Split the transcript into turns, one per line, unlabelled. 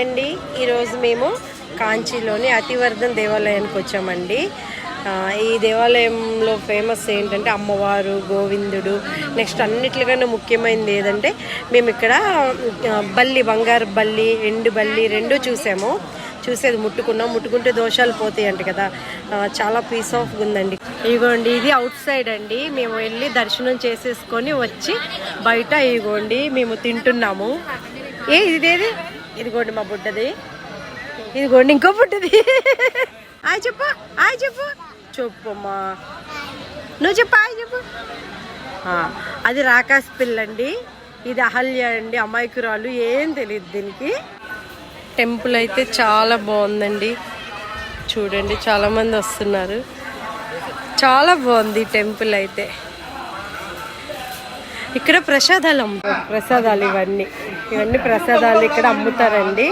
అండి ఈరోజు మేము కాంచీలోని అతివర్ధన్ దేవాలయానికి వచ్చామండి. ఈ దేవాలయంలో ఫేమస్ ఏంటంటే అమ్మవారు, గోవిందుడు, నెక్స్ట్ అన్నిటికన్నా ముఖ్యమైనది ఏదంటే మేము ఇక్కడ బల్లి, బంగారు బల్లి, ఎండు బల్లి రెండు చూసేది ముట్టుకుంటే దోషాలు పోతాయి అంట కదా. చాలా పీస్ ఆఫ్ ఉందండి. ఇదిగోండి ఇది అవుట్ సైడ్ అండి. మేము వెళ్ళి దర్శనం చేసేసుకొని వచ్చి బయట ఇదిగోండి మేము తింటున్నాము. ఇదేది ఇదిగోండి మా బుడ్డది, ఇదిగోండి ఇంకో బుడ్డది. చెప్పు చెప్పమ్మా, నువ్వు చెప్పు చెప్పు. అది రాకాశ పిల్లండి, ఇది అహల్య అండి, అమాయకురాలు, ఏం తెలియదు దీనికి. టెంపుల్ అయితే చాలా బాగుందండి, చూడండి చాలా మంది వస్తున్నారు. చాలా బాగుంది టెంపుల్ అయితే. ఇక్కడ ప్రసాదాలు ఇవన్నీ ప్రసాదాలు ఇక్కడ అమ్ముతారండి.